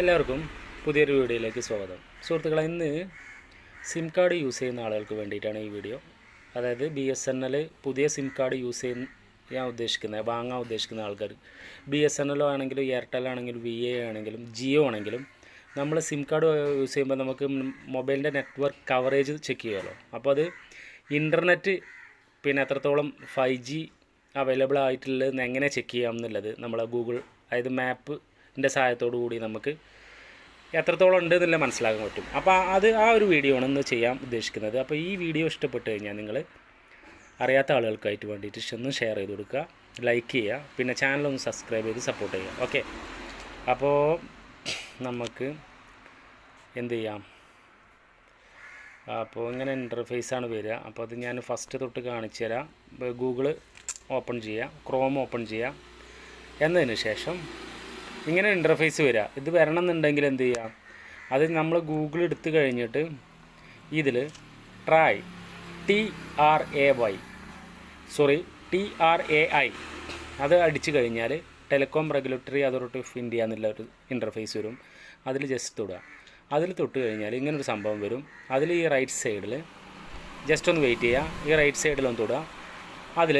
എല്ലാവർക്കും പുതിയൊരു വീഡിയോയിലേക്ക് സ്വാഗതം. സുഹൃത്തുക്കളെ, ഇന്ന് സിം കാർഡ് യൂസ് ചെയ്യുന്ന ആളുകൾക്ക് വേണ്ടിയിട്ടാണ് ഈ വീഡിയോ. അതായത് BSNL പുതിയ സിം കാർഡ് വാങ്ങാൻ ഉദ്ദേശിക്കുന്ന ആൾക്കാർ, BSNL ആണെങ്കിലും എയർടെൽ ആണെങ്കിലും VA ആണെങ്കിലും ജിയോ ആണെങ്കിലും നമ്മൾ സിം കാർഡ് യൂസ് ചെയ്യുമ്പോൾ നമുക്ക് മൊബൈലിൻ്റെ നെറ്റ്വർക്ക് കവറേജ് ചെക്ക് ചെയ്യുമല്ലോ. അപ്പോൾ അത് ഇൻ്റർനെറ്റ് പിന്നെ എത്രത്തോളം 5G അവൈലബിൾ ആയിട്ടുള്ളത് എങ്ങനെ ചെക്ക് ചെയ്യാം എന്നുള്ളത് നമ്മളെ ഗൂഗിൾ, അതായത് മാപ്പിൻ്റെ സഹായത്തോടു കൂടി നമുക്ക് എത്രത്തോളം ഉണ്ട് എന്നുള്ളത് മനസ്സിലാക്കാൻ പറ്റും. അപ്പോൾ ആ ഒരു വീഡിയോ ആണ് ഇന്ന് ചെയ്യാൻ ഉദ്ദേശിക്കുന്നത്. അപ്പോൾ ഈ വീഡിയോ ഇഷ്ടപ്പെട്ട് കഴിഞ്ഞാൽ നിങ്ങൾ അറിയാത്ത ആളുകൾക്കായിട്ട് വേണ്ടിയിട്ട് ഒന്ന് ഷെയർ ചെയ്ത് കൊടുക്കുക, ലൈക്ക് ചെയ്യുക, പിന്നെ ചാനലൊന്ന് സബ്സ്ക്രൈബ് ചെയ്ത് സപ്പോർട്ട് ചെയ്യുക. ഓക്കെ, അപ്പോൾ നമുക്ക് എന്ത് ചെയ്യാം. അപ്പോൾ ഇങ്ങനെ ഇൻ്റർഫേസാണ് വരിക. അപ്പോൾ അത് ഞാൻ ഫസ്റ്റ് തൊട്ട് കാണിച്ചു തരാം. ഗൂഗിൾ ഓപ്പൺ ചെയ്യുക, ക്രോം ഓപ്പൺ ചെയ്യുക. എന്നതിന് ശേഷം ഇങ്ങനെ ഇൻ്റർഫേസ് വരിക. ഇത് വരണം എന്നുണ്ടെങ്കിൽ എന്ത് ചെയ്യുക, അത് നമ്മൾ ഗൂഗിൾ എടുത്ത് കഴിഞ്ഞിട്ട് ഇതിൽ TRAI അത് അടിച്ചു കഴിഞ്ഞാൽ telecom regulatory authority of India എന്നുള്ള ഒരു ഇൻ്റർഫേസ് വരും. അതിൽ ജസ്റ്റ് തൊടുക. അതിൽ തൊട്ട് കഴിഞ്ഞാൽ ഇങ്ങനൊരു സംഭവം വരും. അതിൽ ഈ റൈറ്റ് സൈഡിൽ ജസ്റ്റ് ഒന്ന് വെയിറ്റ് ചെയ്യുക. ഈ റൈറ്റ് സൈഡിലൊന്ന് തൊടുക. അതിൽ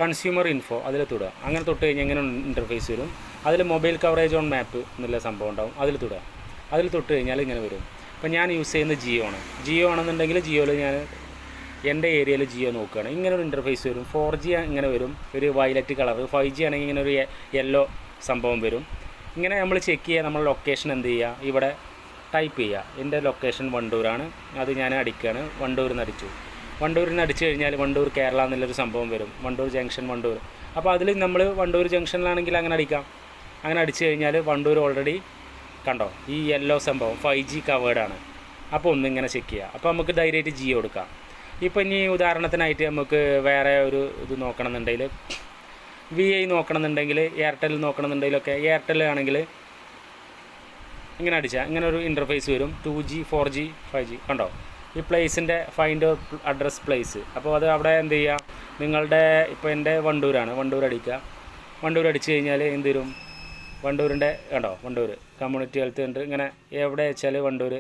കൺസ്യൂമർ ഇൻഫോ അതിൽ തൊടുക. അങ്ങനെ തൊട്ട് കഴിഞ്ഞാൽ ഇങ്ങനെ ഇൻ്റർഫേസ് വരും. അതിൽ മൊബൈൽ കവറേജ് ഓൺ മാപ്പ് എന്നുള്ള സംഭവം ഉണ്ടാവും. അതിൽ തൊടുക. അതിൽ തൊട്ട് കഴിഞ്ഞാൽ ഇങ്ങനെ വരും. അപ്പോൾ ഞാൻ യൂസ് ചെയ്യുന്നത് ജിയോ ആണെന്നുണ്ടെങ്കിൽ ജിയോയിൽ ഞാൻ എൻ്റെ ഏരിയയിൽ ജിയോ നോക്കുകയാണ്. ഇങ്ങനെ ഒരു ഇൻ്റർഫേസ് വരും. 4G ഇങ്ങനെ വരും, ഒരു വയലറ്റ് കളർ. 5G ആണെങ്കിൽ ഇങ്ങനെ ഒരു യെല്ലോ സംഭവം വരും. ഇങ്ങനെ നമ്മൾ ചെക്ക് ചെയ്യുക. നമ്മൾ ലൊക്കേഷൻ എന്ത് ചെയ്യുക, ഇവിടെ ടൈപ്പ് ചെയ്യുക. എൻ്റെ ലൊക്കേഷൻ വണ്ടൂരാണ്, അത് ഞാൻ അടിക്കുകയാണ്. വണ്ടൂരിൽ നിന്ന് അടിച്ചു. വണ്ടൂരിൽ നിന്ന് അടിച്ചു കഴിഞ്ഞാൽ വണ്ടൂർ കേരള എന്നുള്ളൊരു സംഭവം വരും. വണ്ടൂർ ജംഗ്ഷൻ വണ്ടൂർ. അപ്പോൾ അതിൽ നമ്മൾ വണ്ടൂർ ജംഗ്ഷനിലാണെങ്കിൽ അങ്ങനെ അടിക്കാം. അങ്ങനെ അടിച്ചു കഴിഞ്ഞാൽ വണ്ടൂർ ഓൾറെഡി കണ്ടോ, ഈ യെല്ലോ സംഭവം 5G കവേർഡാണ്. അപ്പോൾ ഒന്നിങ്ങനെ ചെക്ക് ചെയ്യുക. അപ്പോൾ നമുക്ക് ധൈര്യമായിട്ട് ജിയോ കൊടുക്കാം. ഇപ്പോൾ ഇനി ഉദാഹരണത്തിനായിട്ട് നമുക്ക് വേറെ ഒരു ഇത് നോക്കണമെന്നുണ്ടെങ്കിൽ, VI നോക്കണമെന്നുണ്ടെങ്കിൽ, എയർടെൽ നോക്കണമെന്നുണ്ടെങ്കിലൊക്കെ, എയർടെൽ ആണെങ്കിൽ ഇങ്ങനെ അടിച്ചാൽ ഇങ്ങനെ ഒരു ഇൻ്റർഫേസ് വരും. 2G 4G 5G കണ്ടോ, ഈ പ്ലേസിൻ്റെ ഫൈൻഡ് അഡ്രസ് പ്ലേസ്. അപ്പോൾ അത് അവിടെ എന്ത് ചെയ്യുക, നിങ്ങളുടെ ഇപ്പോൾ എൻ്റെ വണ്ടൂരാണ്, വണ്ടൂർ അടിക്കുക. വണ്ടൂർ അടിച്ചു കഴിഞ്ഞാൽ എന്ത് വരും, വണ്ടൂരിൻ്റെ കണ്ടോ, വണ്ടൂർ കമ്മ്യൂണിറ്റി ഹെൽത്ത് ഉണ്ട്. ഇങ്ങനെ എവിടെ വെച്ചാൽ വണ്ടൂർ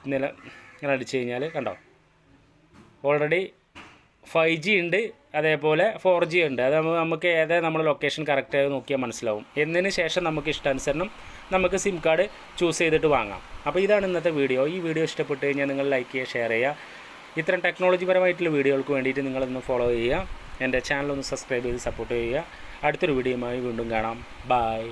ഇങ്ങനെ അടിച്ചു കഴിഞ്ഞാൽ കണ്ടോ, ഓൾറെഡി 5G ഉണ്ട്, അതേപോലെ 4G ഉണ്ട്. അത് നമുക്ക് ഏതാ നമ്മുടെ ലൊക്കേഷൻ കറക്റ്റായി നോക്കിയാൽ മനസ്സിലാവും. എന്നതിന് ശേഷം നമുക്ക് ഇഷ്ടാനുസരണം നമുക്ക് സിം കാർഡ് ചൂസ് ചെയ്തിട്ട് വാങ്ങാം. അപ്പോൾ ഇതാണ് ഇന്നത്തെ വീഡിയോ. ഈ വീഡിയോ ഇഷ്ടപ്പെട്ട് കഴിഞ്ഞാൽ നിങ്ങൾ ലൈക്ക് ചെയ്യുക, ഷെയർ ചെയ്യുക. ഇത്തരം ടെക്നോളജി പരമായിട്ടുള്ള വീഡിയോകൾക്ക് വേണ്ടിയിട്ട് നിങ്ങളൊന്ന് ഫോളോ ചെയ്യുക. എൻ്റെ ചാനലൊന്ന് സബ്സ്ക്രൈബ് ചെയ്ത് സപ്പോർട്ട് ചെയ്യുക. അടുത്തൊരു വീഡിയോയുമായി വീണ്ടും കാണാം. ബൈ.